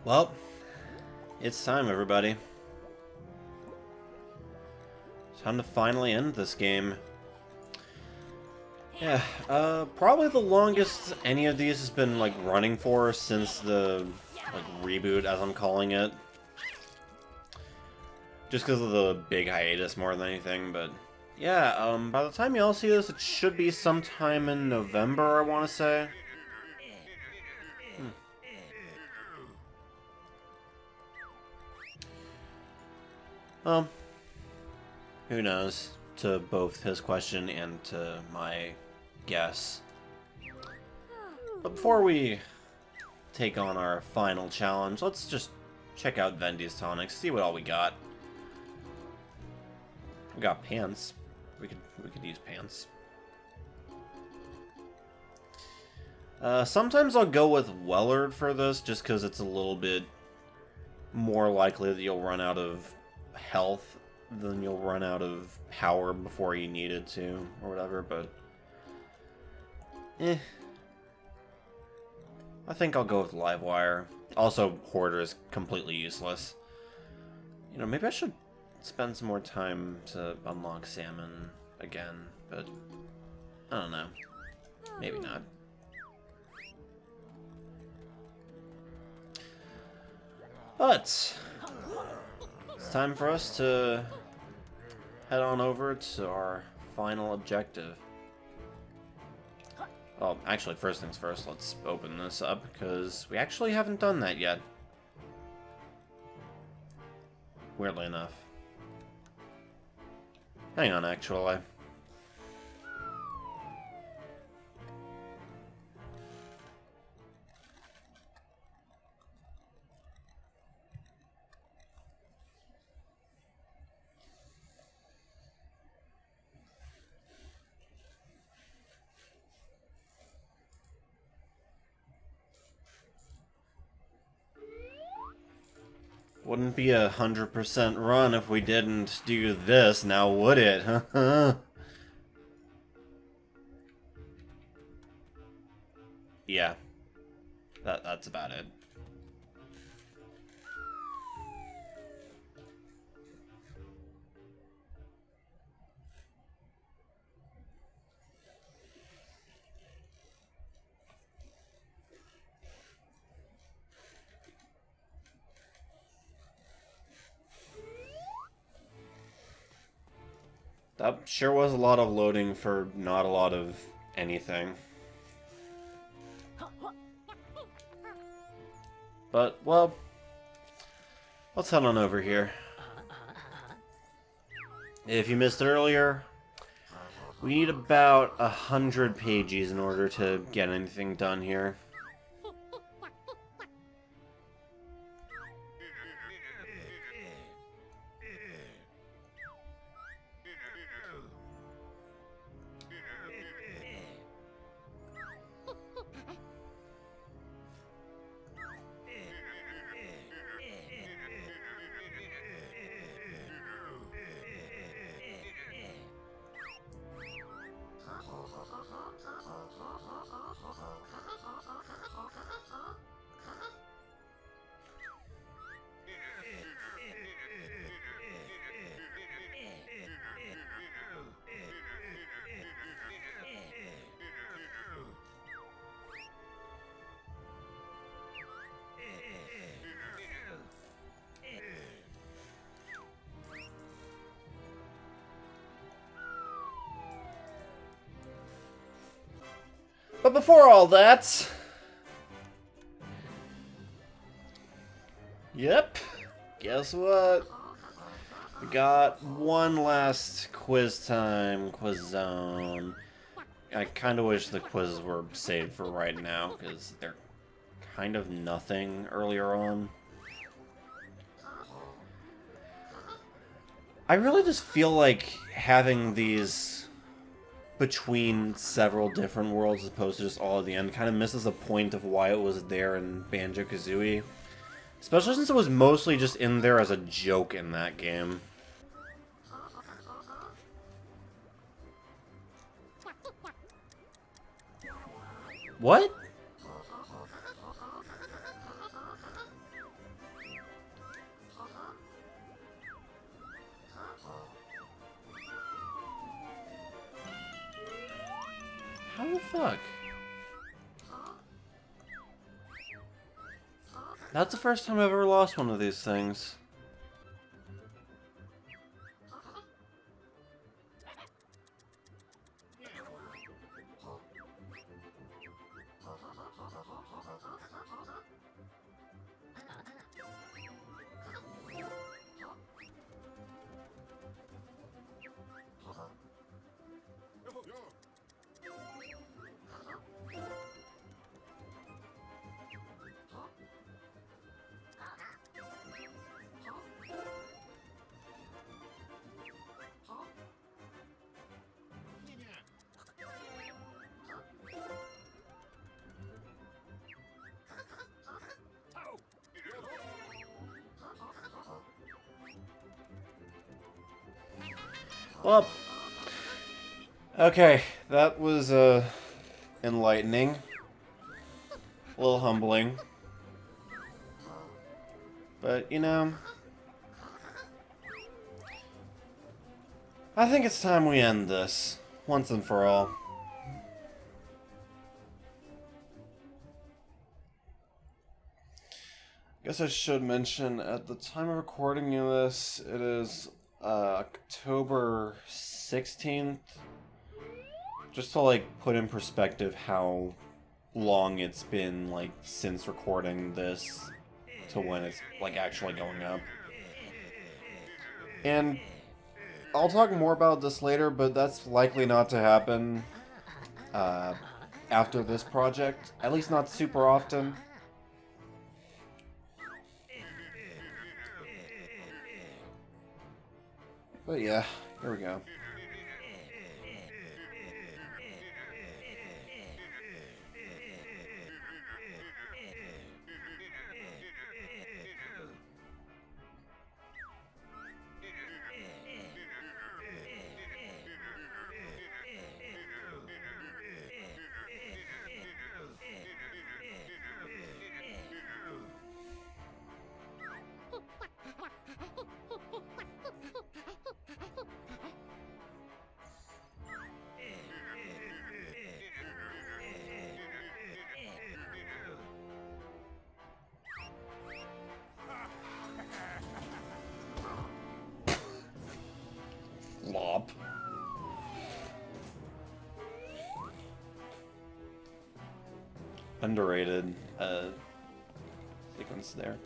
Well, it's time, everybody. Time to finally end this game. Yeah, probably the longest any of these has been, like, running for since the, like, reboot, as I'm calling it. Just because of the big hiatus more than anything, but... Yeah, by the time y'all see this, it should be sometime in November, I want to say. Well, who knows, to both his question and to my guess. But before we take on our final challenge, let's just check out Vendy's tonics, see what all we got. We got pants. We could use pants. Sometimes I'll go with Wellard for this, just because it's a little bit more likely that you'll run out of health than you'll run out of power before you need it to, or whatever, but... I think I'll go with Livewire. Also, Hoarder is completely useless. You know, maybe I should spend some more time to unlock Salmon again, but I don't know. Maybe not. But it's time for us to head on over to our final objective. Well, actually, first things first, let's open this up, because we actually haven't done that yet. Weirdly enough. Hang on, actually. Wouldn't be 100% run if we didn't do this, now would it? Yeah. That's about it. That sure was a lot of loading for not a lot of anything. But, well, let's head on over here. If you missed earlier, we need about 100 pages in order to get anything done here. But before all that... Yep. Guess what? We got one last quiz time, quiz zone. I kind of wish the quizzes were saved for right now, because they're kind of nothing earlier on. I really just feel like having these between several different worlds as opposed to just all at the end kind of misses the point of why it was there in Banjo-Kazooie. Especially since it was mostly just in there as a joke in that game. What? fuck? That's the first time I've ever lost one of these things. Well, okay, that was enlightening, a little humbling, but you know, I think it's time we end this once and for all. Guess I should mention at the time of recording this, it is October 16th. Just to like put in perspective how long it's been like since recording this to when it's like actually going up. And I'll talk more about this later, but that's likely not to happen after this project, at least not super often. But yeah, here we go. Flop. Underrated sequence there.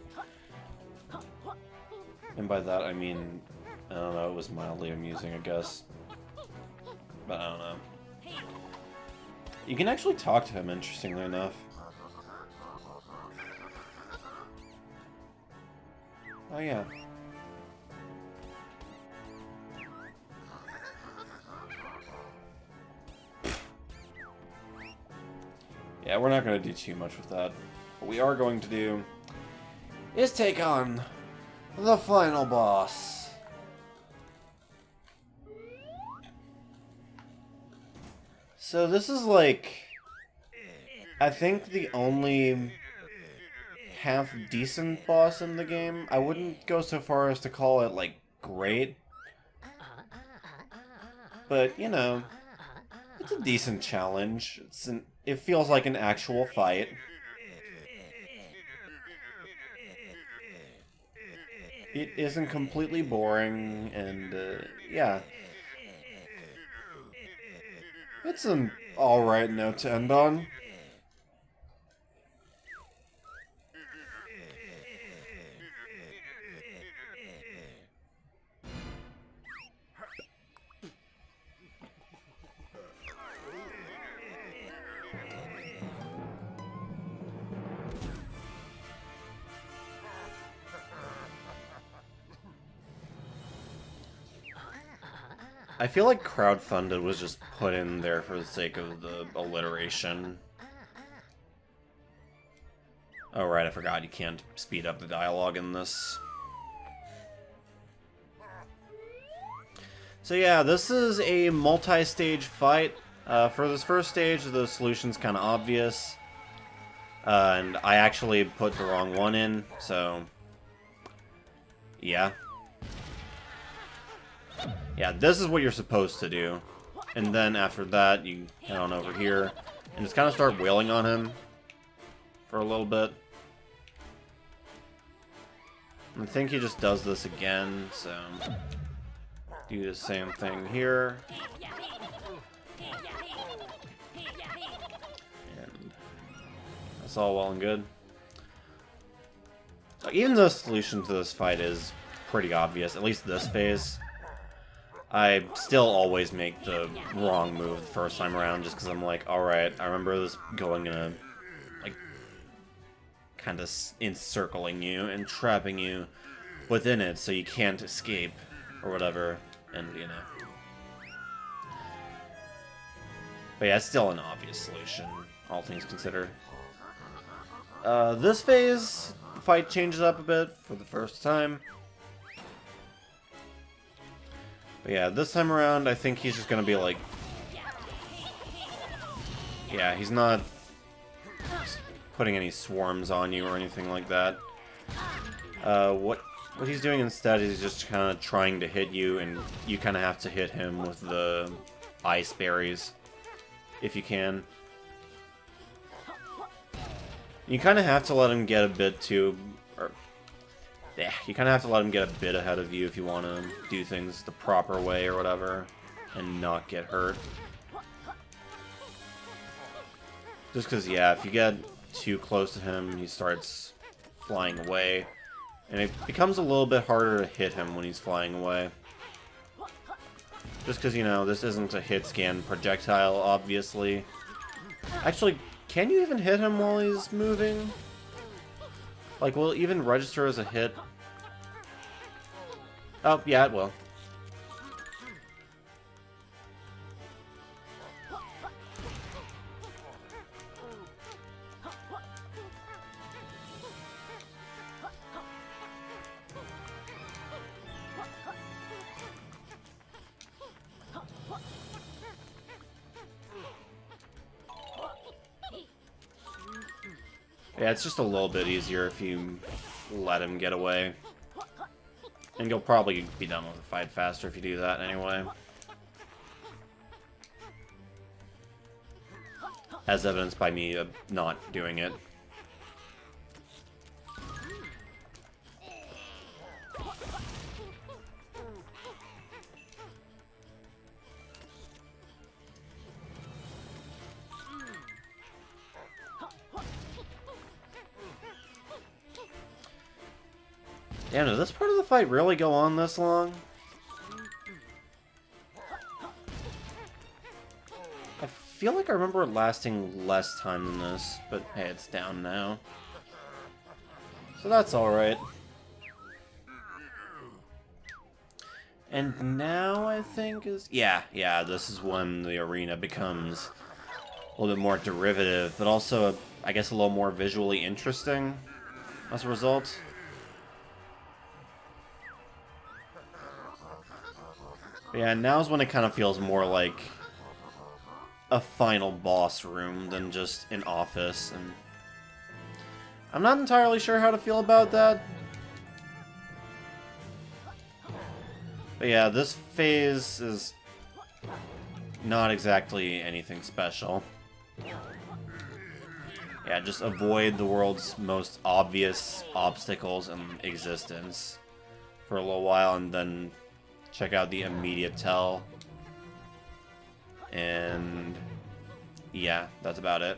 And by that I mean, I don't know, it was mildly amusing, I guess. But I don't know. You can actually talk to him, interestingly enough. Oh yeah. Yeah, we're not going to do too much with that. What we are going to do is take on the final boss. So this is like, I think the only half-decent boss in the game. I wouldn't go so far as to call it, like, great. But, you know, it's a decent challenge. It feels like an actual fight. It isn't completely boring, and, yeah. It's an alright note to end on. I feel like crowdfunded was just put in there for the sake of the alliteration. Oh right, I forgot you can't speed up the dialogue in this. So yeah, this is a multi-stage fight. For this first stage, the solution's kind of obvious. And I actually put the wrong one in, so... yeah. Yeah, this is what you're supposed to do. And then after that, you head on over here. and just kind of start wailing on him for a little bit. I think he just does this again, so do the same thing here. And that's all well and good. Even the solution to this fight is pretty obvious, at least this phase. I still always make the wrong move the first time around, just because I'm like, alright, I remember this going in a, like, kind of encircling you and trapping you within it so you can't escape, or whatever, and, you know. But yeah, it's still an obvious solution, all things considered. This phase, the fight changes up a bit for the first time. But yeah, this time around, I think he's just gonna be like... Yeah, he's not putting any swarms on you or anything like that. What he's doing instead is just kind of trying to hit you, and you kind of have to hit him with the ice berries, if you can. You kind of have to let him get a bit too... Yeah, you kind of have to let him get a bit ahead of you if you want to do things the proper way or whatever, and not get hurt. Just because, yeah, if you get too close to him, he starts flying away, and it becomes a little bit harder to hit him when he's flying away. Just because, you know, this isn't a hit scan projectile, obviously. Actually, can you even hit him while he's moving? Like, will it even register as a hit? Oh, yeah, it will. Yeah, it's just a little bit easier if you let him get away. And you'll probably be done with the fight faster if you do that anyway. As evidenced by me not doing it. Damn, did this part of the fight really go on this long? I feel like I remember it lasting less time than this, but hey, it's down now. So that's alright. And now I think is... Yeah, this is when the arena becomes a little bit more derivative, but also, I guess, a little more visually interesting as a result. Yeah, now's when it kind of feels more like a final boss room than just an office, and I'm not entirely sure how to feel about that. But yeah, this phase is not exactly anything special. Yeah, just avoid the world's most obvious obstacles in existence for a little while, and then check out the immediate tell. And yeah, that's about it.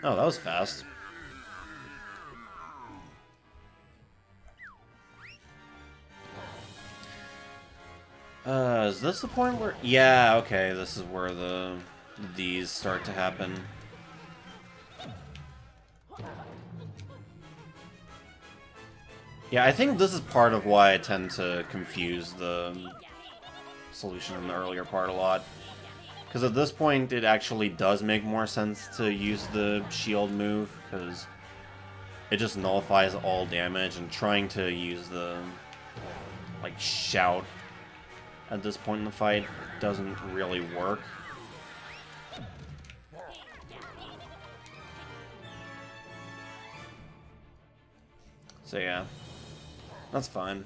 Oh, that was fast. Is this the point where... Yeah, okay, this is where these start to happen. Yeah, I think this is part of why I tend to confuse the solution in the earlier part a lot. Because at this point, it actually does make more sense to use the shield move, because it just nullifies all damage, and trying to use the, like, shout at this point in the fight doesn't really work. So yeah. That's fine.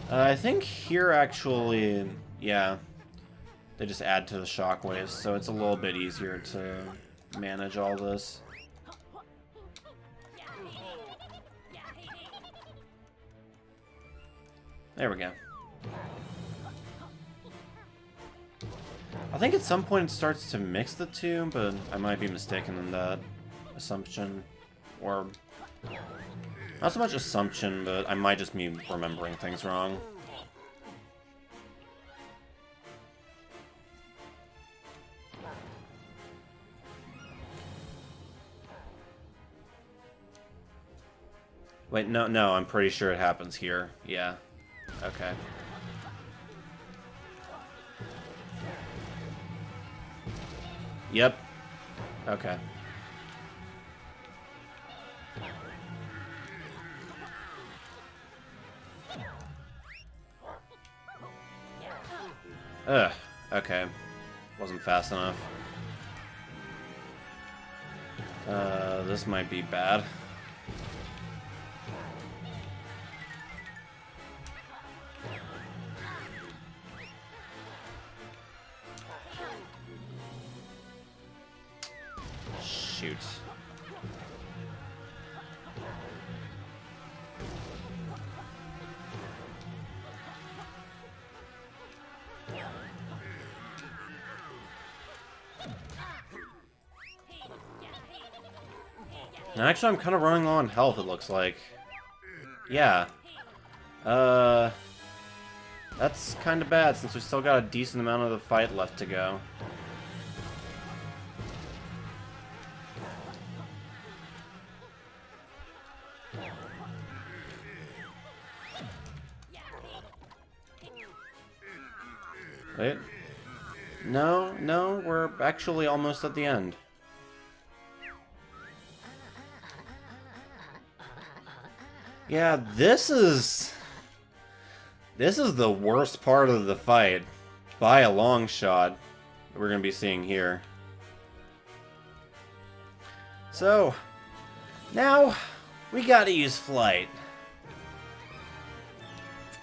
I think here actually, yeah, they just add to the shockwaves, so it's a little bit easier to manage all this. There we go. I think at some point it starts to mix the two, but I might be mistaken in that assumption. Or, not so much assumption, but I might just be remembering things wrong. Wait, no, I'm pretty sure it happens here. Yeah. Okay. Yep. Okay. Ugh. Okay. Wasn't fast enough. This might be bad. Shoot. Actually, I'm kind of running low on health, it looks like. Yeah. That's kind of bad, since we still got a decent amount of the fight left to go. Wait. No, we're actually almost at the end. Yeah, this is the worst part of the fight, by a long shot, that we're going to be seeing here. So, now, we gotta use flight.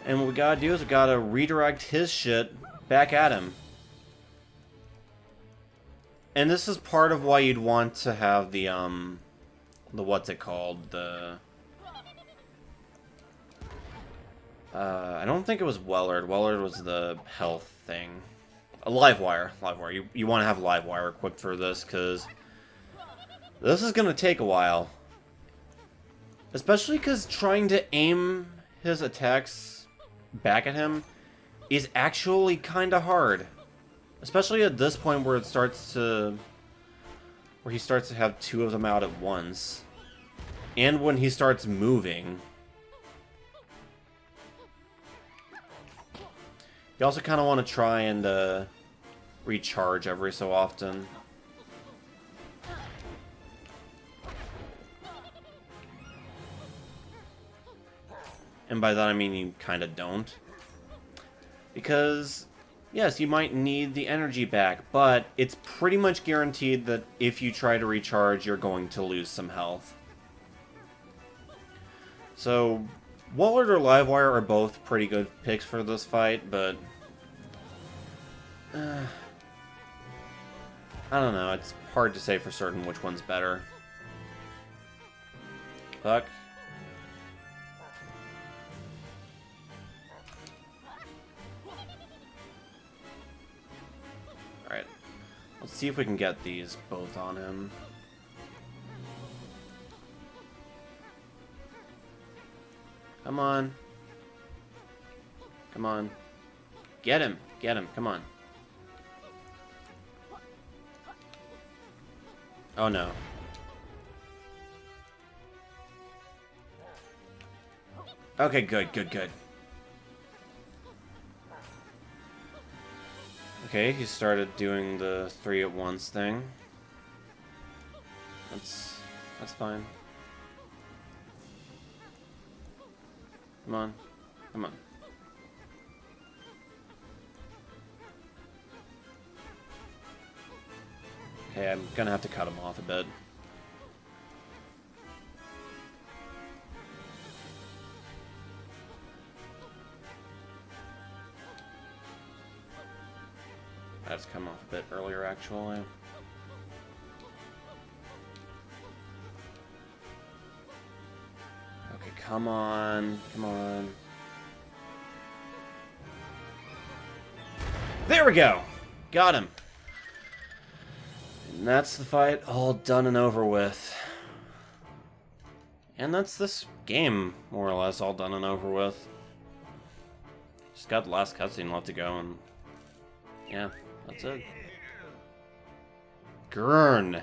And what we gotta do is we gotta redirect his shit back at him. And this is part of why you'd want to have the what's it called? I don't think it was Wellard. Wellard was the health thing. A live wire. Live wire. You want to have live wire equipped for this, because this is going to take a while. Especially because trying to aim his attacks back at him is actually kind of hard. Especially at this point where it starts to... where he starts to have two of them out at once. And when he starts moving. You also kind of want to try and recharge every so often. And by that I mean you kind of don't. Because, yes, you might need the energy back, but it's pretty much guaranteed that if you try to recharge, you're going to lose some health. So, Wallard or Livewire are both pretty good picks for this fight, but... I don't know, it's hard to say for certain which one's better. Fuck. Alright. Let's see if we can get these both on him. Come on. Come on. Get him. Get him. Come on. Oh no. Okay, good, good, good. Okay, he started doing the 3 at once thing. That's fine. Come on. Come on. Okay, I'm gonna have to cut him off a bit. That's come off a bit earlier, actually. Okay, come on. Come on. There we go! Got him. And that's the fight all done and over with. And that's this game, more or less, all done and over with. Just got the last cutscene left to go, and yeah, that's it. Gurn.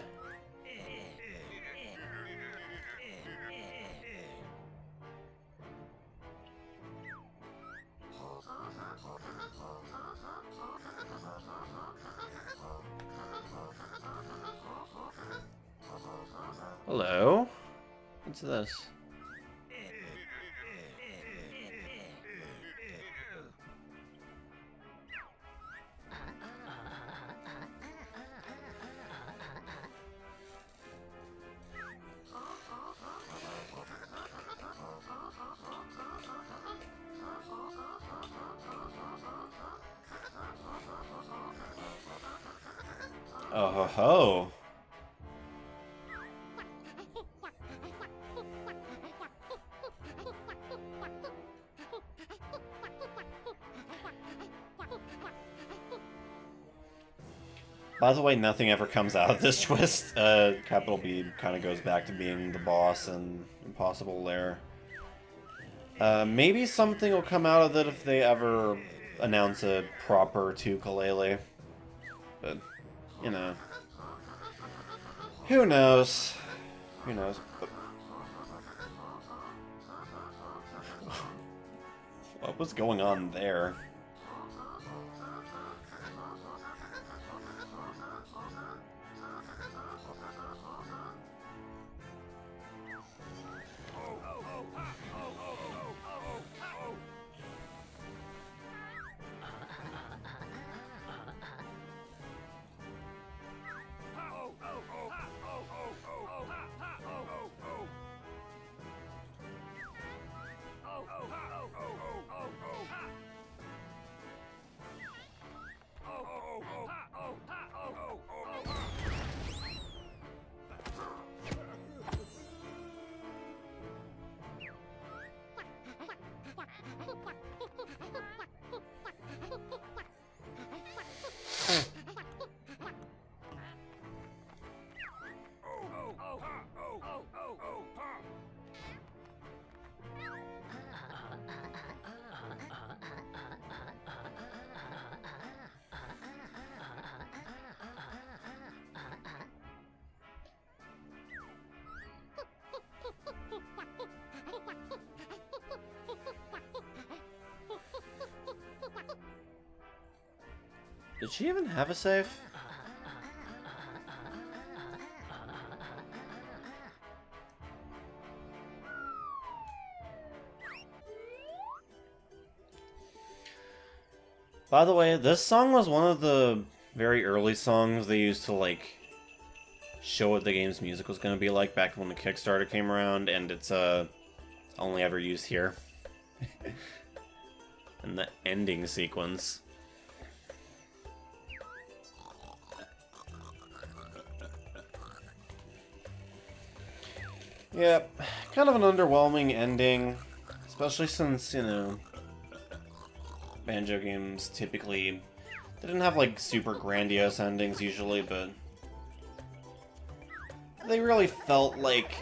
Hello? What's this? Oh ho ho. By the way, nothing ever comes out of this twist. Capital B kind of goes back to being the boss and Impossible Lair. Maybe something will come out of it if they ever announce a proper Yooka-Laylee. But, you know. Who knows? Who knows? What was going on there? Did she even have a save? By the way, this song was one of the very early songs they used to, like, show what the game's music was going to be like back when the Kickstarter came around, and it's only ever used here. In the ending sequence. Yep, kind of an underwhelming ending, especially since, you know, Banjo games typically, they didn't have like super grandiose endings usually, but they really felt like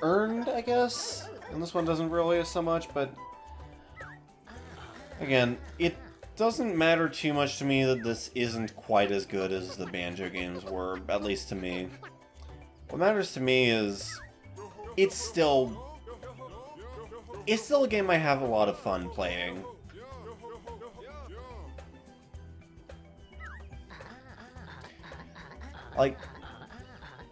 earned, I guess, and this one doesn't really so much, but again, it doesn't matter too much to me that this isn't quite as good as the Banjo games were, at least to me. What matters to me is it's still a game I have a lot of fun playing. Like,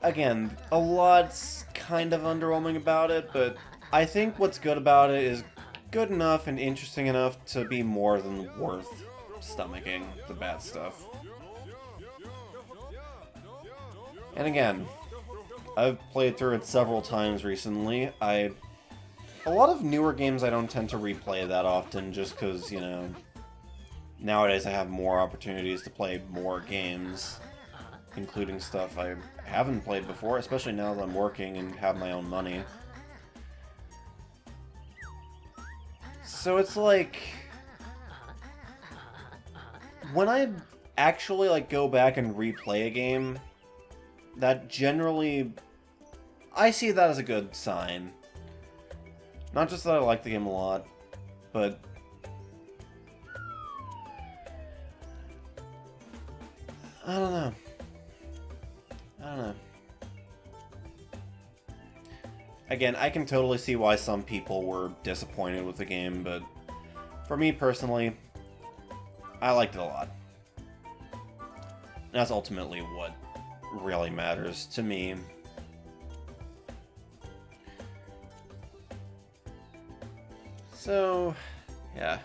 again, a lot's kind of underwhelming about it, but I think what's good about it is good enough and interesting enough to be more than worth stomaching the bad stuff. And again, I've played through it several times recently. A lot of newer games I don't tend to replay that often just because, you know, nowadays I have more opportunities to play more games, including stuff I haven't played before, especially now that I'm working and have my own money. So it's like, when I actually like go back and replay a game, that generally, I see that as a good sign. Not just that I like the game a lot, but I don't know. Again, I can totally see why some people were disappointed with the game, but for me personally, I liked it a lot. That's ultimately what really matters to me. So, yeah.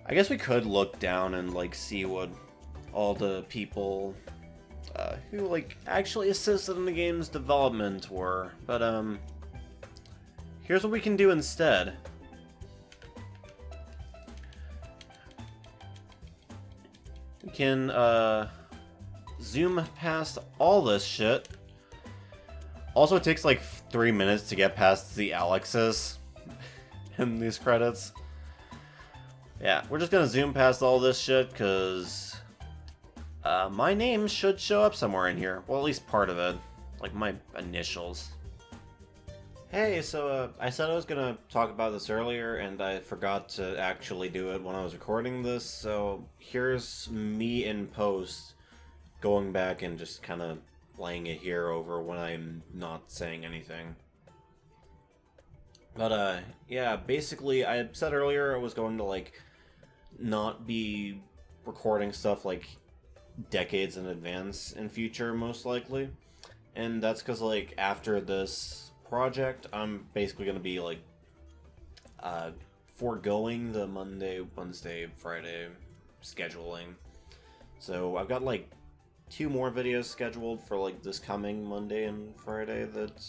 I guess we could look down and, like, see what all the people who, like, actually assisted in the game's development were. But, here's what we can do instead. We can, zoom past all this shit. Also, it takes, like, 3 minutes to get past the Alexes in these credits. Yeah, we're just gonna zoom past all this shit, because my name should show up somewhere in here. Well, at least part of it. Like, my initials. Hey, so, I said I was gonna talk about this earlier, and I forgot to actually do it when I was recording this, so here's me in post, going back and just kind of laying it here over when I'm not saying anything. But, yeah, basically, I said earlier I was going to, like, not be recording stuff, like, decades in advance in future, most likely. And that's because, like, after this project, I'm basically going to be, like, foregoing the Monday, Wednesday, Friday scheduling. So I've got, like, 2 more videos scheduled for, like, this coming Monday and Friday that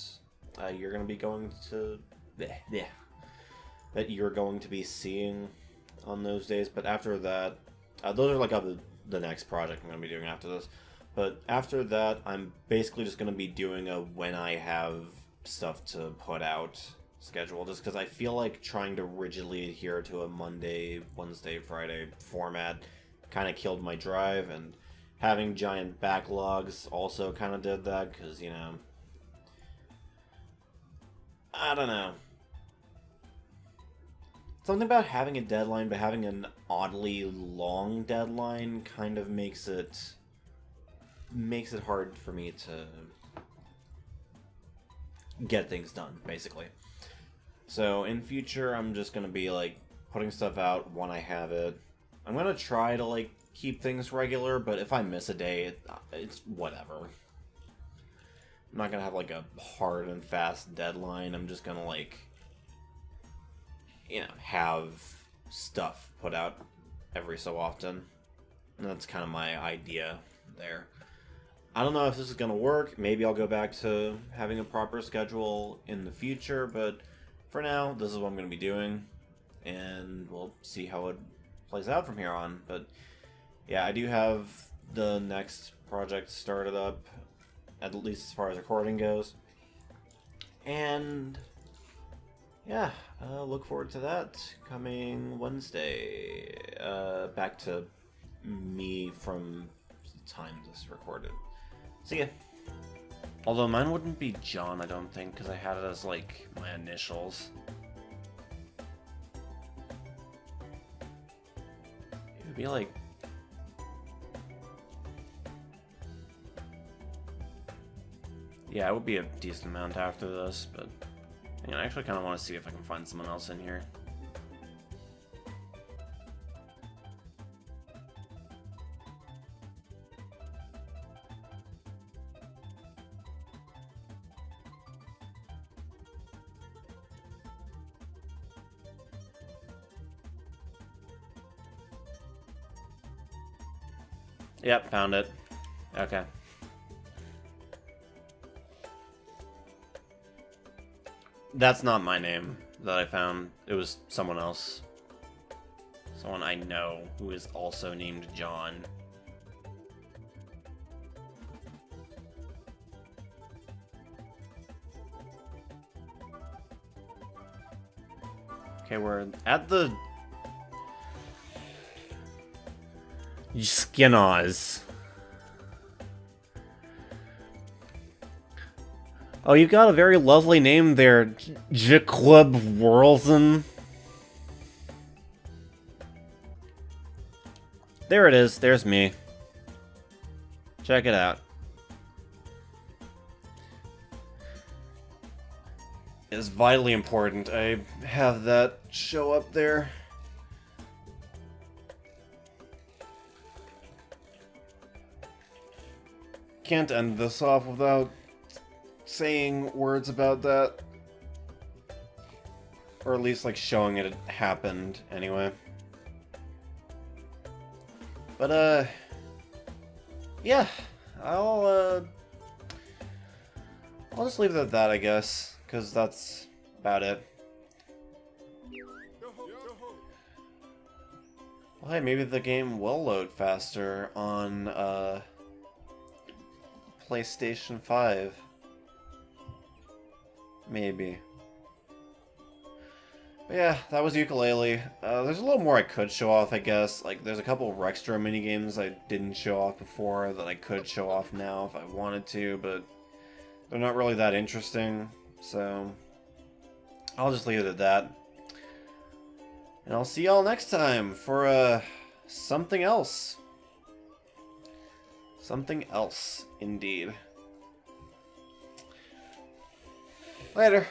you're going to be going to... that you're going to be seeing on those days. But after that, those are, like, the next project I'm going to be doing after this. But after that, I'm basically just going to be doing a when I have stuff to put out schedule, just because I feel like trying to rigidly adhere to a Monday, Wednesday, Friday format kind of killed my drive, and having giant backlogs also kind of did that, because, you know, I don't know. Something about having a deadline, but having an oddly long deadline kind of makes it hard for me to get things done, basically. So in future, I'm just gonna be, like, putting stuff out when I have it. I'm gonna try to, like, keep things regular, but if I miss a day, it's whatever. I'm not gonna have, like, a hard and fast deadline. I'm just gonna, like, you know, have stuff put out every so often. And that's kind of my idea there. I don't know if this is going to work. Maybe I'll go back to having a proper schedule in the future, but for now, this is what I'm going to be doing, and we'll see how it plays out from here on. But yeah, I do have the next project started up, at least as far as recording goes. And yeah, look forward to that coming Wednesday. Back to me from the time this recorded. See ya. Although mine wouldn't be John, I don't think, because I had it as, like, my initials. It would be like... Yeah, it would be a decent amount after this, but... You know, I actually kind of want to see if I can find someone else in here. Yep, found it. Okay. That's not my name that I found. It was someone else. Someone I know who is also named John. Okay, we're at the Skinners. Oh, you got a very lovely name there, Jacob Whirlson. There it is. There's me. Check it out. It's vitally important I have that show up there. Can't end this off without saying words about that. Or at least, like, showing it happened, anyway. But, yeah. I'll just leave it at that, I guess. Because that's about it. Well, hey, maybe the game will load faster on, PlayStation 5. Maybe. But yeah, that was Yooka-Laylee. There's a little more I could show off, I guess. Like, there's a couple of Rextra minigames I didn't show off before that I could show off now if I wanted to, but they're not really that interesting, so I'll just leave it at that. And I'll see y'all next time for, something else. Something else, indeed. Later.